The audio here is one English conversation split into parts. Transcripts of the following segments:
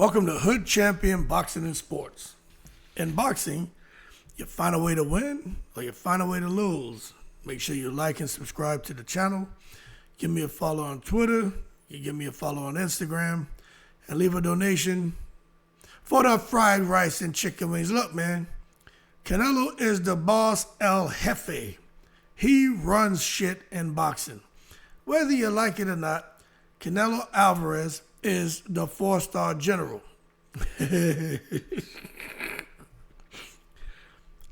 Welcome to Hood Champion Boxing and Sports. In boxing, you find a way to win or you find a way to lose. Make sure you like and subscribe to the channel. Give me a follow on Twitter. You give me a follow on Instagram. And leave a donation for the fried rice and chicken wings. Look, man, Canelo is the boss El Jefe. He runs shit in boxing. Whether you like it or not, Canelo Alvarez is the four-star general.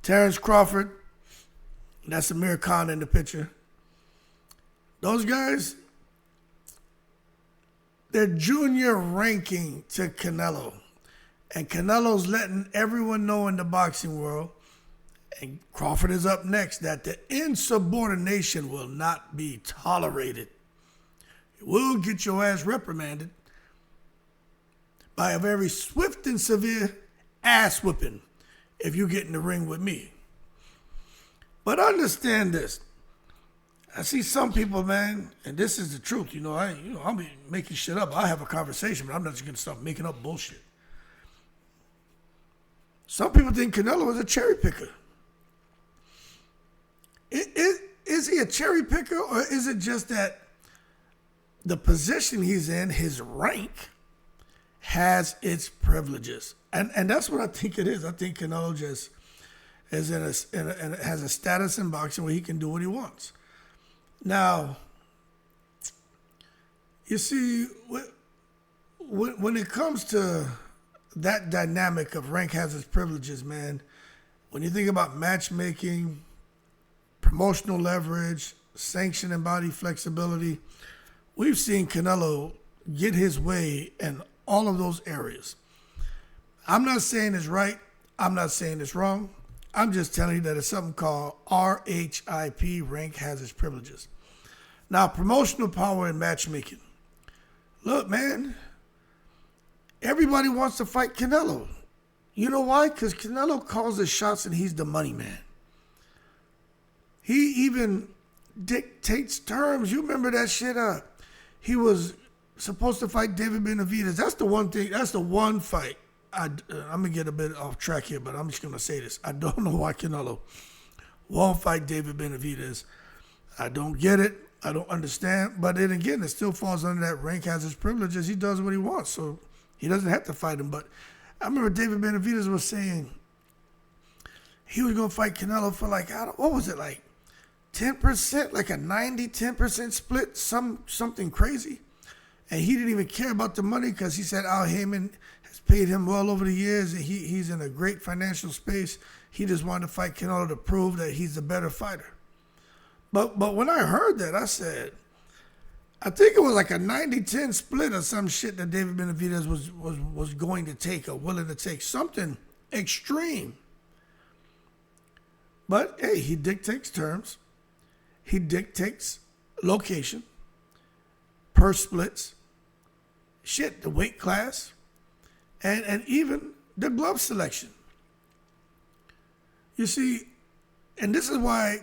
Terence Crawford, that's Amir Khan in the picture. Those guys, they're junior ranking to Canelo. And Canelo's letting everyone know in the boxing world, and Crawford is up next, that the insubordination will not be tolerated. It will get your ass reprimanded by a very swift and severe ass whipping if you get in the ring with me. But understand this. I see some people, man, and this is the truth. I'll be making shit up. I'll have a conversation, but I'm not just going to start making up bullshit. Some people think Canelo is a cherry picker. Is he a cherry picker, or is it just that the position he's in, his rank, has its privileges? And that's what I think it is. I think Canelo just is has a status in boxing where he can do what he wants. Now, you see, when it comes to that dynamic of rank has its privileges, man, when you think about matchmaking, promotional leverage, sanction and body flexibility, we've seen Canelo get his way in all of those areas. I'm not saying it's right. I'm not saying it's wrong. I'm just telling you that it's something called RHIP, rank has its privileges. Now, promotional power and matchmaking. Look, man, everybody wants to fight Canelo. You know why? Because Canelo calls the shots and he's the money man. He even dictates terms. You remember that shit? He was supposed to fight David Benavidez. That's the one thing. That's the one fight. I'm going to get a bit off track here, but I'm just going to say this. I don't know why Canelo won't fight David Benavidez. I don't get it. I don't understand. But then again, it still falls under that rank has its privileges. He does what he wants, so he doesn't have to fight him. But I remember David Benavidez was saying he was going to fight Canelo for what was it, 10%, like a 90-10% split, something crazy. And he didn't even care about the money because he said Al Heyman has paid him well over the years. And he's in a great financial space. He just wanted to fight Canelo to prove that he's a better fighter. But when I heard that, I said, I think it was like a 90-10 split or some shit that David Benavidez was going to take or willing to take. Something extreme. But, hey, he dictates terms. He dictates location, purse splits, shit, the weight class, and even the glove selection. You see, and this is why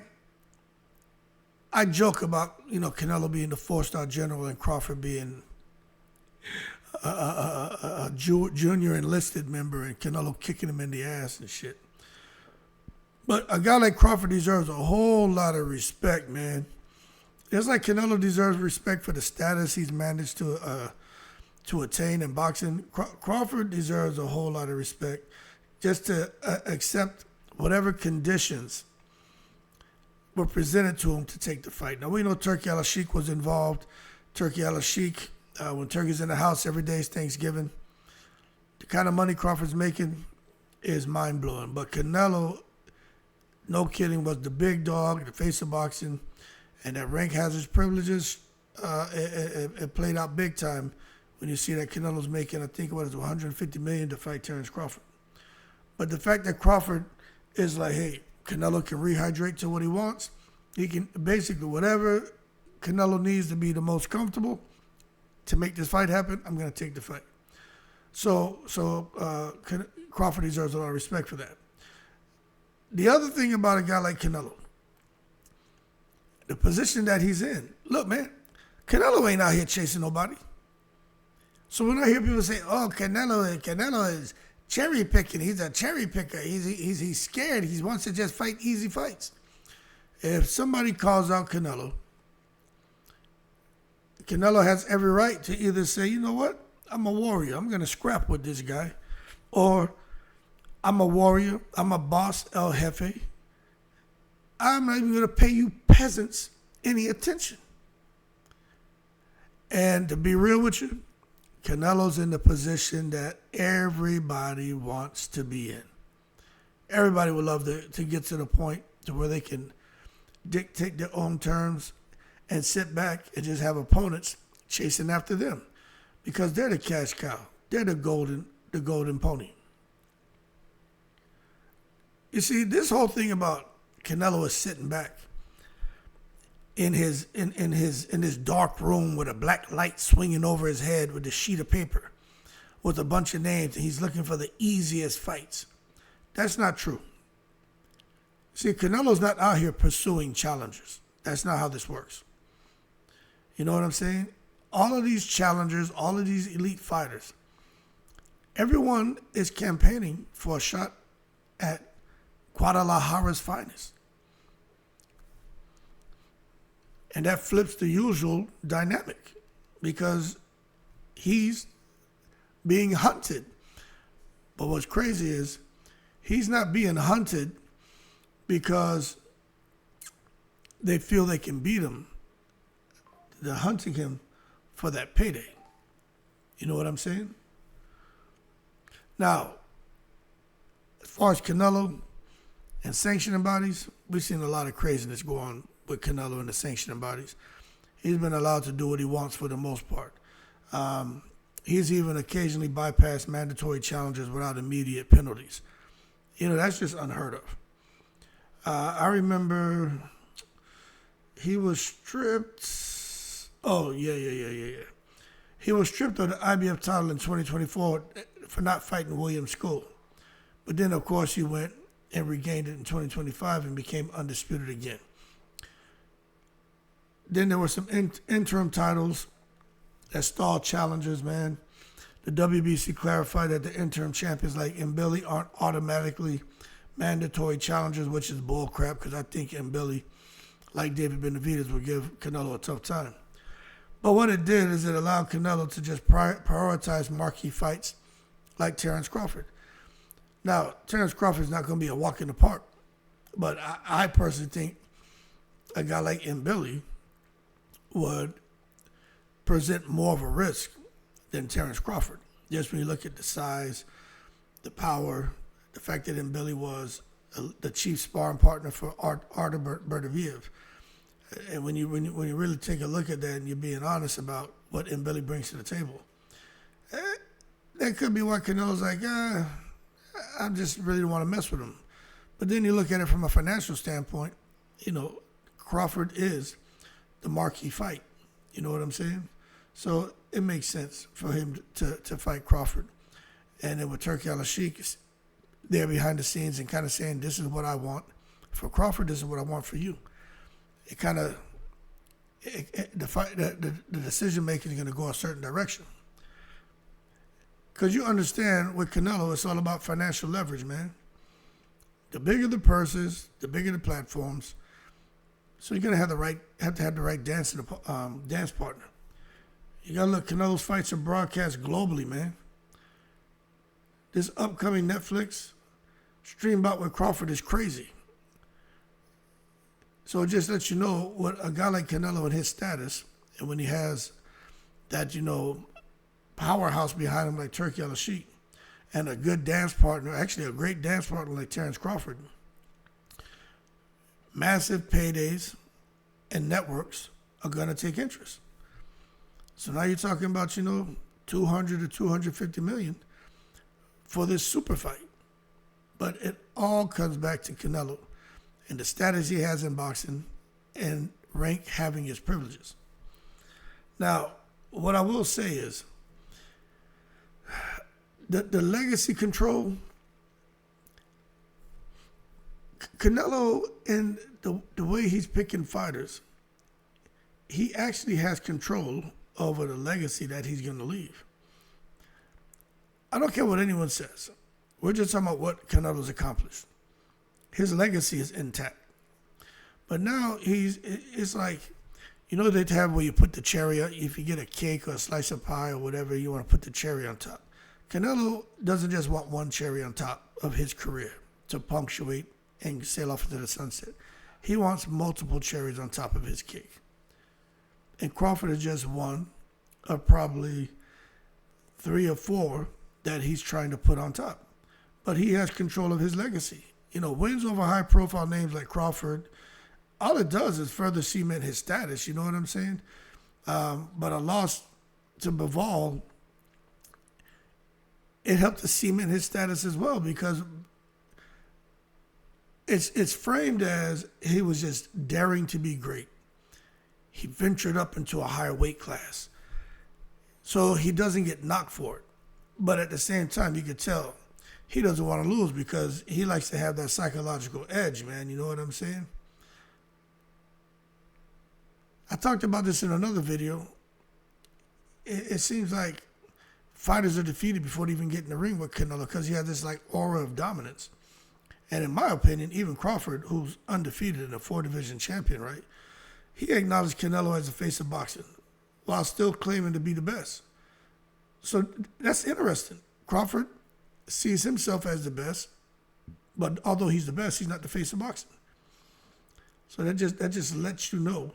I joke about, Canelo being the four-star general and Crawford being a junior enlisted member and Canelo kicking him in the ass and shit. But a guy like Crawford deserves a whole lot of respect, man. Just like Canelo deserves respect for the status he's managed to attain in boxing, Crawford deserves a whole lot of respect just to accept whatever conditions were presented to him to take the fight. Now, we know Turki Alalshikh was involved. Turki Alalshikh, when Turkey's in the house, every day is Thanksgiving. The kind of money Crawford's making is mind-blowing. But Canelo, no kidding, was the big dog, the face of boxing, and that rank has its privileges. It played out big time when you see that Canelo's making, I think it was $150 million to fight Terence Crawford. But the fact that Crawford is like, hey, Canelo can rehydrate to what he wants. He can basically whatever Canelo needs to be the most comfortable to make this fight happen, I'm going to take the fight. So Crawford deserves a lot of respect for that. The other thing about a guy like Canelo, the position that he's in. Look, man, Canelo ain't out here chasing nobody. So when I hear people say, "Oh, Canelo is cherry picking. He's a cherry picker. He's scared. He wants to just fight easy fights." If somebody calls out Canelo, Canelo has every right to either say, "You know what? I'm a warrior. I'm gonna scrap with this guy," or "I'm a warrior. I'm a boss, El Jefe. I'm not even gonna pay you peasants any attention." And to be real with you, Canelo's in the position that everybody wants to be in. Everybody would love to get to the point to where they can dictate their own terms and sit back and just have opponents chasing after them, because they're the cash cow. They're the golden pony. You see, this whole thing about Canelo is sitting back in his dark room with a black light swinging over his head with a sheet of paper with a bunch of names, and he's looking for the easiest fights. That's not true. See, Canelo's not out here pursuing challengers. That's not how this works. You know what I'm saying? All of these challengers, all of these elite fighters, everyone is campaigning for a shot at Guadalajara's finest. And that flips the usual dynamic, because he's being hunted. But what's crazy is he's not being hunted because they feel they can beat him. They're hunting him for that payday. You know what I'm saying? Now, as far as Canelo and sanctioning bodies, we've seen a lot of craziness go on with Canelo and the sanctioning bodies. He's been allowed to do what he wants for the most part. He's even occasionally bypassed mandatory challenges without immediate penalties. You know, that's just unheard of. I remember he was stripped. Oh, yeah. He was stripped of the IBF title in 2024 for not fighting William School. But then, of course, he went and regained it in 2025 and became undisputed again. Then there were some interim titles that stalled challengers, man. The WBC clarified that the interim champions like Mbili aren't automatically mandatory challengers, which is bullcrap, because I think Mbili, like David Benavidez, would give Canelo a tough time. But what it did is it allowed Canelo to just prioritize marquee fights like Terence Crawford. Now, Terence Crawford is not going to be a walk in the park, but I personally think a guy like Mbili would present more of a risk than Terence Crawford. Just when you look at the size, the power, the fact that Mbili was the chief sparring partner for Artur Beterbiev. And when you really take a look at that and you're being honest about what Mbili brings to the table, that could be why Canelo's like, I just really don't want to mess with him. But then you look at it from a financial standpoint, you know, Crawford is the marquee fight. You know what I'm saying? So it makes sense for him to fight Crawford. And then with Turki Alalshikh there behind the scenes and kind of saying, this is what I want for Crawford, this is what I want for you. It kind of, the decision making is going to go a certain direction. Because you understand, with Canelo, it's all about financial leverage, man. The bigger the purses, the bigger the platforms. So you're gonna have to have the right dance partner. You gotta look. Canelo's fights are broadcast globally, man. This upcoming Netflix stream bout with Crawford is crazy. So it just lets you know what a guy like Canelo and his status, and when he has that, you know, powerhouse behind him like Turki Alalshikh, and a good dance partner, actually a great dance partner like Terence Crawford, massive paydays and networks are going to take interest. So now you're talking about, you know, 200 to 250 million for this super fight. But it all comes back to Canelo and the status he has in boxing and rank having his privileges. Now, what I will say is the legacy control, Canelo, and the way he's picking fighters, he actually has control over the legacy that he's going to leave. I don't care what anyone says. We're just talking about what Canelo's accomplished. His legacy is intact. But now it's like, you know, they'd have where you put the cherry on, if you get a cake or a slice of pie or whatever, you want to put the cherry on top. Canelo doesn't just want one cherry on top of his career to punctuate and sail off into the sunset. He wants multiple cherries on top of his cake. And Crawford is just one of probably 3 or 4 that he's trying to put on top. But he has control of his legacy. You know, wins over high-profile names like Crawford, all it does is further cement his status, you know what I'm saying? But a loss to Bivol, it helped to cement his status as well, because it's framed as he was just daring to be great. He ventured up into a higher weight class. So he doesn't get knocked for it. But at the same time, you could tell he doesn't want to lose because he likes to have that psychological edge, man. You know what I'm saying? I talked about this in another video. It seems like fighters are defeated before they even get in the ring with Canelo because he has this like aura of dominance. And in my opinion, even Crawford, who's undefeated and a 4-division champion, right? He acknowledged Canelo as the face of boxing while still claiming to be the best. So that's interesting. Crawford sees himself as the best, but although he's the best, he's not the face of boxing. So that just lets you know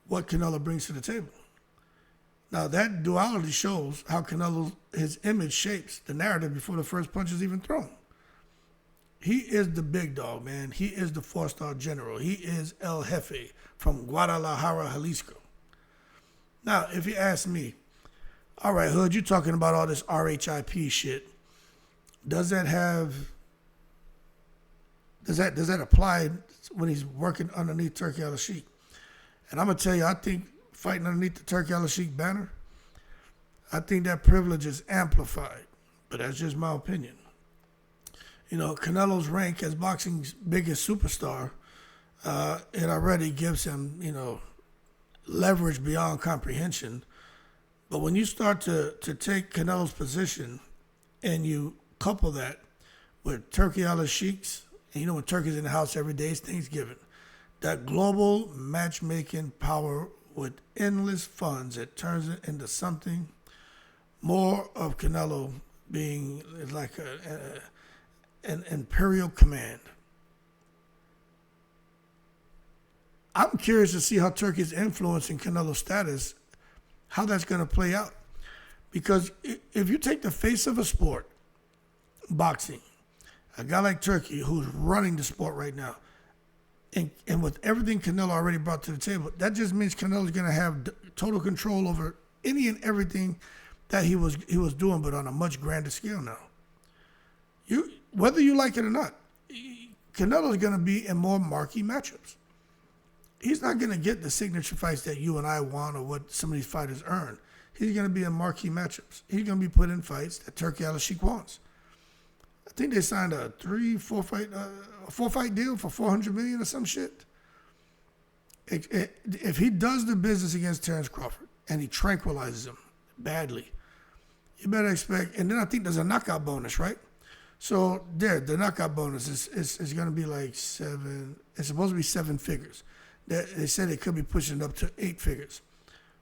what Canelo brings to the table. Now that duality shows how Canelo, his image shapes the narrative before the first punch is even thrown. He is the big dog, man. He is the 4-star general. He is El Jefe from Guadalajara, Jalisco. Now, if you ask me, all right, Hood, you're talking about all this RHIP shit. Does that apply when he's working underneath Turki Alalshikh? And I'm going to tell you, I think fighting underneath the Turki Alalshikh banner, I think that privilege is amplified. But that's just my opinion. You know, Canelo's rank as boxing's biggest superstar, it already gives him, you know, leverage beyond comprehension. But when you start to take Canelo's position and you couple that with Turki Alalshikh's, and you know when Turkey's in the house every day, it's Thanksgiving, that global matchmaking power with endless funds, it turns it into something more of Canelo being like an imperial command. I'm curious to see how Turkey's influence in Canelo's status, how that's going to play out. Because if you take the face of a sport, boxing, a guy like Turki who's running the sport right now, and with everything Canelo already brought to the table, that just means Canelo's going to have total control over any and everything that he was doing, but on a much grander scale now. Whether you like it or not, Canelo's going to be in more marquee matchups. He's not going to get the signature fights that you and I want or what some of these fighters earn. He's going to be in marquee matchups. He's going to be put in fights that Turki Alalshikh wants. I think they signed a 4-fight deal for $400 million or some shit. If he does the business against Terence Crawford and he tranquilizes him badly, you better expect. And then I think there's a knockout bonus, right? So the knockout bonus is going to be like 7. It's supposed to be 7 figures. They said it could be pushing up to 8 figures.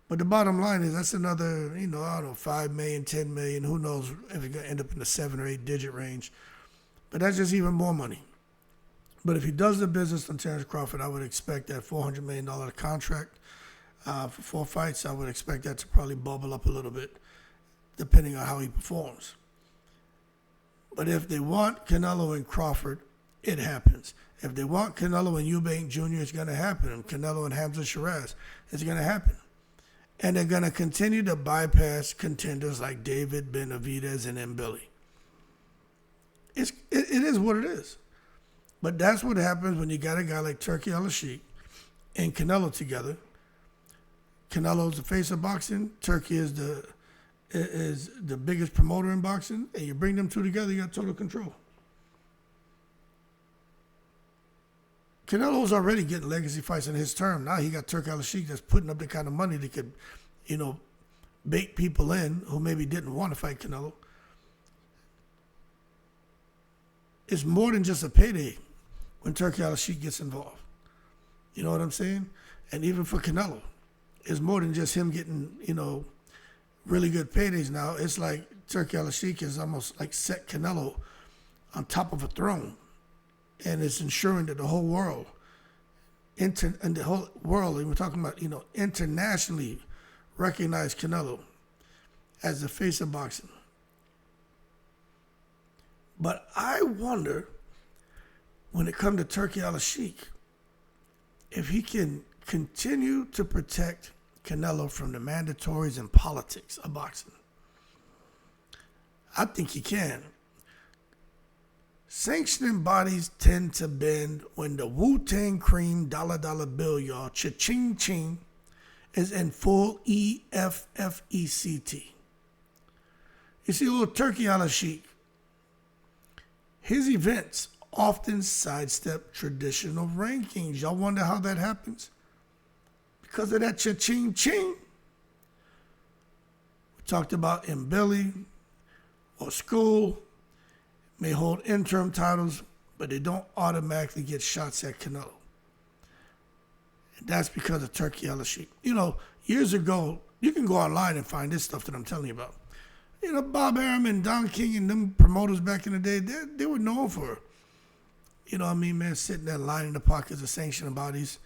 But the bottom line is that's another, I don't know, 5 million, 10 million. Who knows if it's going to end up in the 7 or 8 digit range. But that's just even more money. But if he does the business on Terence Crawford, I would expect that $400 million contract for 4 fights. I would expect that to probably bubble up a little bit, depending on how he performs. But if they want Canelo and Crawford, it happens. If they want Canelo and Eubank Jr., it's going to happen. And Canelo and Hamza Shiraz, it's going to happen. And they're going to continue to bypass contenders like David Benavidez and Mbili. It is what it is. But that's what happens when you got a guy like Turki Alalshikh and Canelo together. Canelo's the face of boxing. Turki is the biggest promoter in boxing. And you bring them two together, you got total control. Canelo's already getting legacy fights in his term. Now he got Turki Alalshikh that's putting up the kind of money that could, bait people in who maybe didn't want to fight Canelo. it's more than just a payday when Turki Alalshikh gets involved. You know what I'm saying? And even for Canelo, it's more than just him getting, really good paydays now. It's like Turki Alalshikh is almost like set Canelo on top of a throne. And it's ensuring that the whole world, and we're talking about, internationally recognize Canelo as the face of boxing. But I wonder, when it comes to Turki Alalshikh, if he can continue to protect Canelo from the mandatories and politics of boxing. I think he can. Sanctioning bodies tend to bend when the Wu-Tang Cream dollar bill, y'all, cha-ching ching, is in full EFFECT. You see, little Turki Alalshikh, his events often sidestep traditional rankings. Y'all wonder how that happens? Because of that cha-ching ching. We talked about Mbili or School may hold interim titles, but they don't automatically get shots at Canelo. And that's because of Turki Alalshikh. Years ago, you can go online and find this stuff that I'm telling you about. Bob Arum and Don King and them promoters back in the day, they were known for, sitting there lining the pockets of sanctioning bodies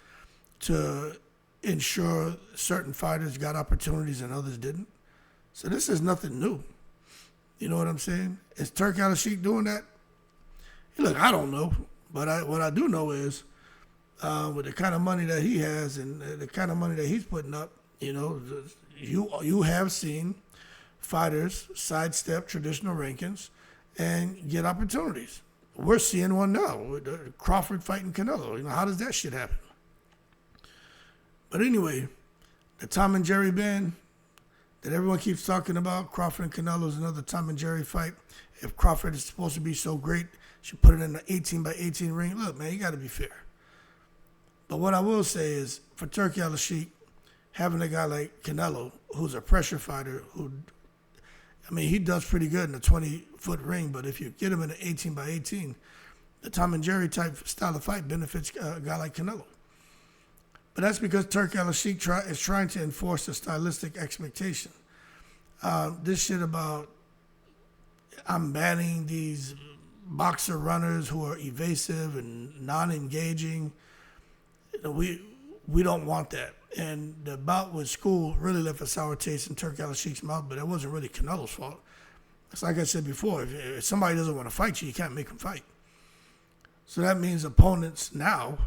to ensure certain fighters got opportunities and others didn't. So this is nothing new. You know what I'm saying? Is Turki Alalshikh doing that? Look, I don't know. But what I do know is with the kind of money that he has and the kind of money that he's putting up, you have seen fighters sidestep traditional rankings and get opportunities. We're seeing one now with Crawford fighting Canelo. How does that shit happen? But anyway, the Tom and Jerry band that everyone keeps talking about, Crawford and Canelo, is another Tom and Jerry fight. If Crawford is supposed to be so great, should put it in the 18 by 18 ring. Look, man, you got to be fair. But what I will say is, for Turki Alalshikh, having a guy like Canelo, who's a pressure fighter, he does pretty good in a 20-foot ring, but if you get him in an 18 by 18, the Tom and Jerry type style of fight benefits a guy like Canelo. But that's because Turki Alalshikh is trying to enforce a stylistic expectation. This shit about I'm banning these boxer runners who are evasive and non-engaging. We don't want that. And the bout with School really left a sour taste in Turki Alalshikh's mouth, but it wasn't really Canelo's fault. It's like I said before, if somebody doesn't want to fight you, you can't make them fight. So that means opponents now,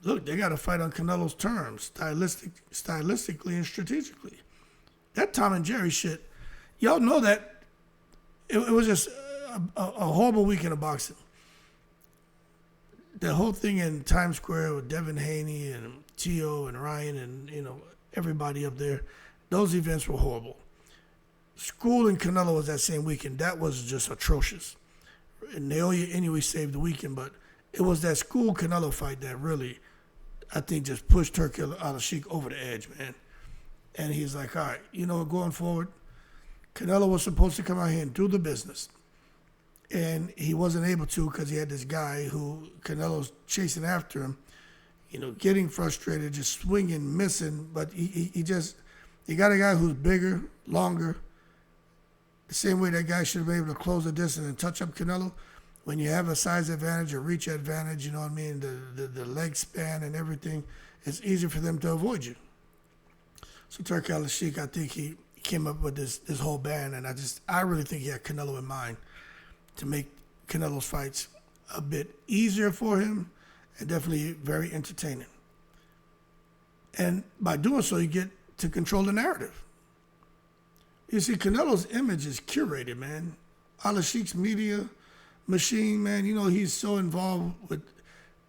look, they got to fight on Canelo's terms, stylistically and strategically. That Tom and Jerry shit, y'all know that it was just a horrible weekend of boxing. The whole thing in Times Square with Devin Haney and Tio and Ryan and, everybody up there, those events were horrible. School and Canelo was that same weekend. That was just atrocious. And Naoya anyway saved the weekend, but it was that School Canelo fight that really, I think, just pushed Turki Alalshikh over the edge, man. And he's like, all right, going forward, Canelo was supposed to come out here and do the business. And he wasn't able to because he had this guy who Canelo's chasing after him, getting frustrated, just swinging, missing. But he got a guy who's bigger, longer, the same way that guy should have been able to close the distance and touch up Canelo. When you have a size advantage, a reach advantage, the leg span and everything, it's easier for them to avoid you. So Turki Alalshikh, I think he came up with this whole ban, and I really think he had Canelo in mind to make Canelo's fights a bit easier for him and definitely very entertaining. And by doing so, you get to control the narrative. You see, Canelo's image is curated, man. Alalshikh's media machine, man, he's so involved with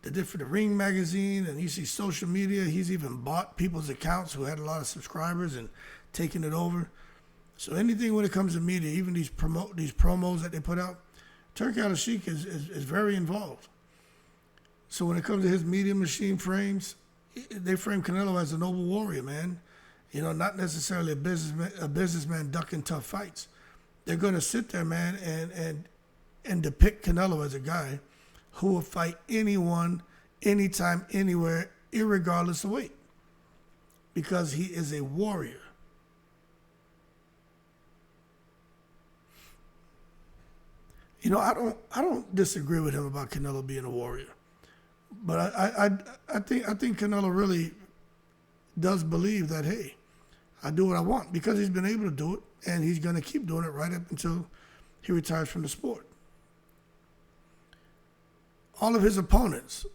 the Ring magazine, and you see social media. He's even bought people's accounts who had a lot of subscribers and taken it over. So anything when it comes to media, even these promos that they put out, Turki Alalshikh is very involved. So when it comes to his media machine frames, they frame Canelo as a noble warrior, man. Not necessarily a businessman ducking tough fights. They're going to sit there, man, and and depict Canelo as a guy who will fight anyone, anytime, anywhere, irregardless of weight, because he is a warrior. You know, I don't disagree with him about Canelo being a warrior, but I think Canelo really does believe that, hey, I do what I want, because he's been able to do it, and he's going to keep doing it right up until he retires from the sport. All of his opponents,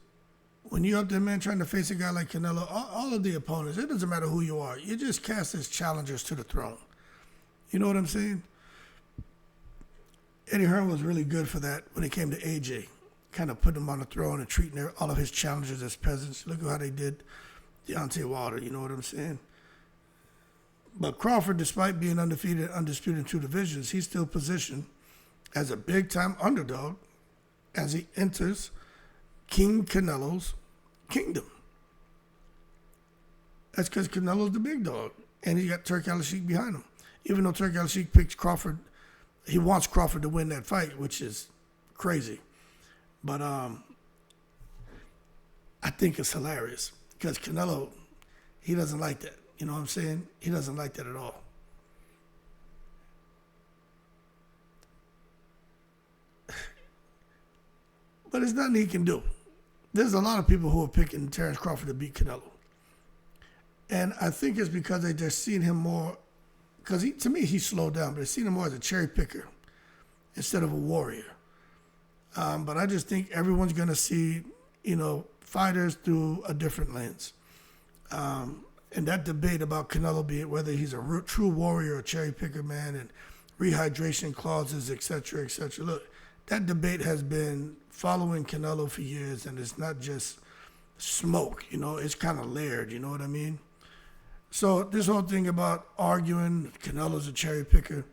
when you're up there, man, trying to face a guy like Canelo, all of the opponents, it doesn't matter who you are, you just cast as challengers to the throne. You know what I'm saying? Eddie Hearn was really good for that when it came to AJ, kind of putting him on the throne and treating all of his challengers as peasants. Look at how they did Deontay Wilder, you know what I'm saying? But Crawford, despite being undefeated, undisputed in 2 divisions, he's still positioned as a big-time underdog as he enters King Canelo's kingdom. That's because Canelo's the big dog, and he got Turki Alalshikh behind him. Even though Turki Alalshikh picked Crawford, he wants Crawford to win that fight, which is crazy. But I think it's hilarious because Canelo, he doesn't like that. You know what I'm saying? He doesn't like that at all. But there's nothing he can do. There's a lot of people who are picking Terence Crawford to beat Canelo. And I think it's because they just seen him more, because to me, he slowed down, but they seen him more as a cherry picker instead of a warrior. But I just think everyone's going to see, fighters through a different lens. And that debate about Canelo being whether he's a true warrior or cherry picker, man, and rehydration clauses, et cetera, et cetera. Look, that debate has been following Canelo for years, and it's not just smoke, it's kind of layered, you know what I mean? So this whole thing about arguing Canelo's a cherry picker,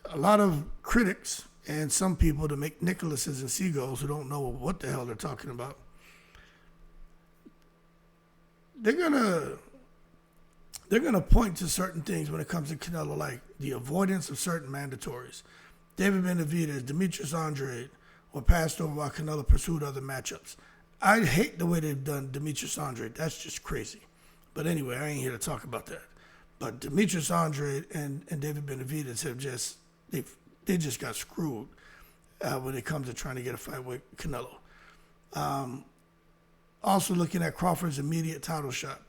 a lot of critics and some people to make Nicholases and seagulls who don't know what the hell they're talking about, they're gonna point to certain things when it comes to Canelo, like the avoidance of certain mandatories. David Benavidez, Demetrius Andrade were passed over while Canelo pursued other matchups. I hate the way they've done Demetrius Andrade. That's just crazy. But anyway, I ain't here to talk about that. But Demetrius Andrade and David Benavidez have they just got screwed when it comes to trying to get a fight with Canelo. Also looking at Crawford's immediate title shot.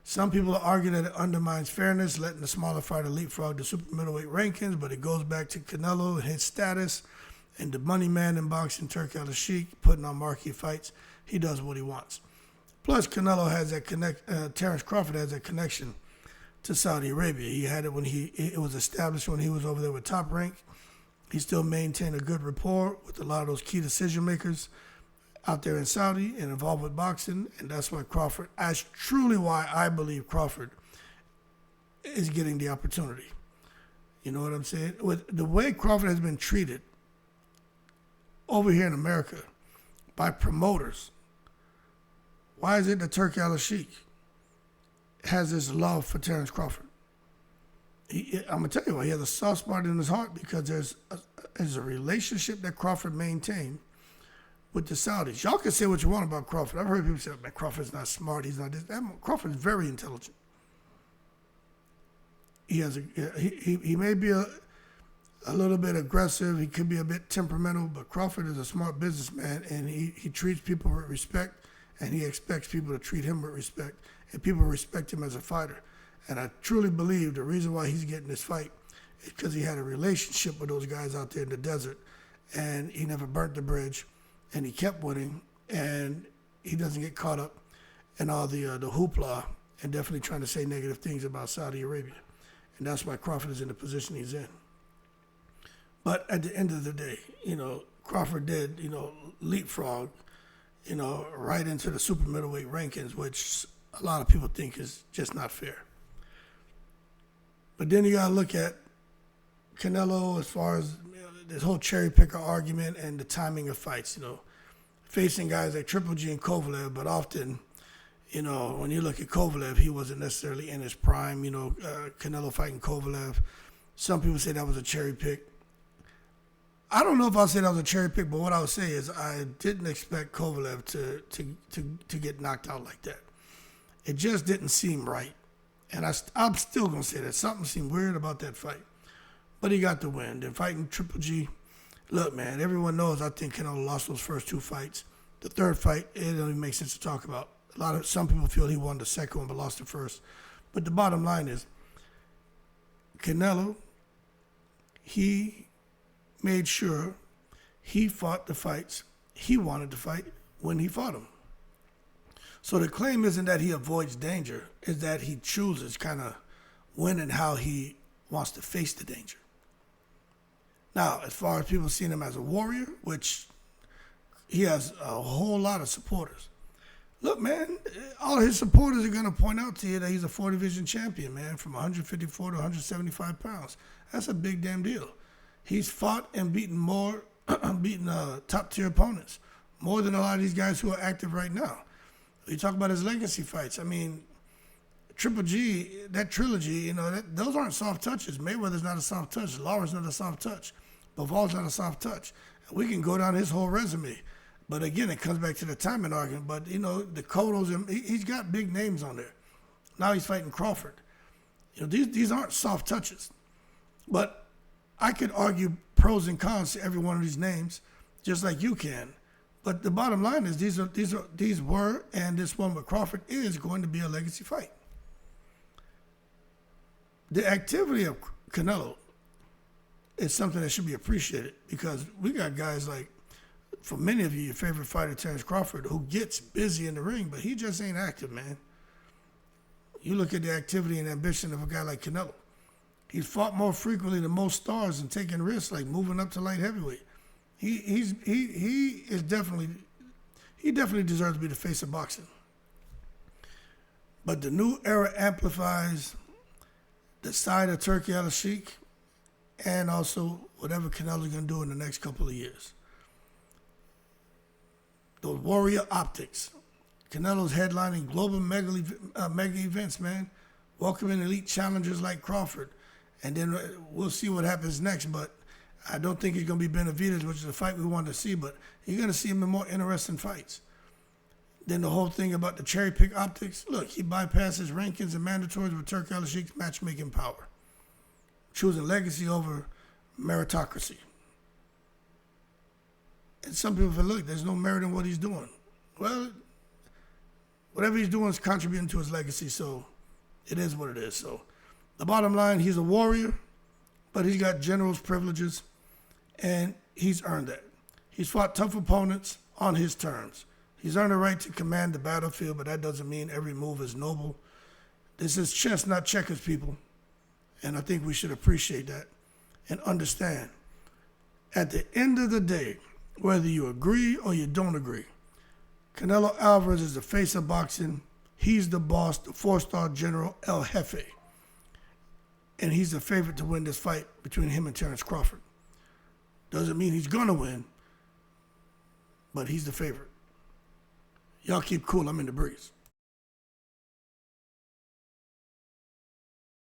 Some people are arguing that it undermines fairness, letting the smaller fighter leapfrog the super middleweight rankings, but it goes back to Canelo and his status and the money man in boxing, Turki Alalshikh, putting on marquee fights. He does what he wants. Plus, Canelo has that Terence Crawford has that connection to Saudi Arabia. He had it when it was established when he was over there with Top Rank. He still maintained a good rapport with a lot of those key decision makers out there in Saudi and involved with boxing, and that's why Crawford, that's truly why I believe Crawford is getting the opportunity. You know what I'm saying? With the way Crawford has been treated over here in America by promoters, why is it that Turki Alalshikh has this love for Terence Crawford? I'm going to tell you why. He has a soft spot in his heart because there's a relationship that Crawford maintained with the Saudis. Y'all can say what you want about Crawford. I've heard people say, man, Crawford's not smart. He's not this. Crawford's very intelligent. He may be a little bit aggressive. He could be a bit temperamental, but Crawford is a smart businessman, and he treats people with respect, and he expects people to treat him with respect, and people respect him as a fighter. And I truly believe the reason why he's getting this fight is because he had a relationship with those guys out there in the desert, and he never burnt the bridge. And he kept winning, and he doesn't get caught up in all the hoopla and definitely trying to say negative things about Saudi Arabia. And that's why Crawford is in the position he's in. But at the end of the day, Crawford did, leapfrog, right into the super middleweight rankings, which a lot of people think is just not fair. But then you got to look at Canelo as far as this whole cherry picker argument and the timing of fights, facing guys like Triple G and Kovalev, but often, when you look at Kovalev, he wasn't necessarily in his prime, Canelo fighting Kovalev. Some people say that was a cherry pick. I don't know if I'll say that was a cherry pick, but what I would say is I didn't expect Kovalev to get knocked out like that. It just didn't seem right. And I'm still going to say that. Something seemed weird about that fight. But he got the win. Then fighting Triple G. Look, man, everyone knows I think Canelo lost those first 2 fights. The third fight, it doesn't even make sense to talk about. Some people feel he won the second one but lost the first. But the bottom line is, Canelo, he made sure he fought the fights he wanted to fight when he fought them. So the claim isn't that he avoids danger, it's that he chooses kind of when and how he wants to face the danger. Now, as far as people seeing him as a warrior, which he has a whole lot of supporters. Look, man, all his supporters are going to point out to you that he's a 4-division champion, man, from 154 to 175 pounds. That's a big damn deal. He's fought and beaten top-tier opponents, more than a lot of these guys who are active right now. You talk about his legacy fights. I mean, Triple G, that trilogy, those aren't soft touches. Mayweather's not a soft touch. Lawler's not a soft touch. Bivol not a soft touch. We can go down his whole resume. But again, it comes back to the timing argument. But, the Cottos, he's got big names on there. Now he's fighting Crawford. These aren't soft touches. But I could argue pros and cons to every one of these names, just like you can. But the bottom line is these were, and this one with Crawford is going to be a legacy fight. The activity of Canelo is something that should be appreciated because we got guys like, for many of you, your favorite fighter, Terence Crawford, who gets busy in the ring, but he just ain't active, man. You look at the activity and ambition of a guy like Canelo. He's fought more frequently than most stars and taking risks, like moving up to light heavyweight. He definitely deserves to be the face of boxing. But the new era amplifies the side of Turki Alalshikh and also whatever Canelo's going to do in the next couple of years. Those warrior optics. Canelo's headlining global mega events, man. Welcoming elite challengers like Crawford. And then we'll see what happens next, but I don't think he's going to be Benavidez, which is a fight we wanted to see, but you're going to see him in more interesting fights. Then the whole thing about the cherry pick optics, look, he bypasses rankings and mandatories with Turki Alalshikh's matchmaking power, choosing legacy over meritocracy. And some people feel, look, there's no merit in what he's doing. Well, whatever he's doing is contributing to his legacy, so it is what it is. So the bottom line, he's a warrior, but he's got general's privileges, and he's earned that. He's fought tough opponents on his terms. He's earned the right to command the battlefield, but that doesn't mean every move is noble. This is chess, not checkers, people. And I think we should appreciate that and understand. At the end of the day, whether you agree or you don't agree, Canelo Alvarez is the face of boxing. He's the boss, the 4-star general, El Jefe. And he's the favorite to win this fight between him and Terence Crawford. Doesn't mean he's going to win, but he's the favorite. Y'all keep cool. I'm in the breeze.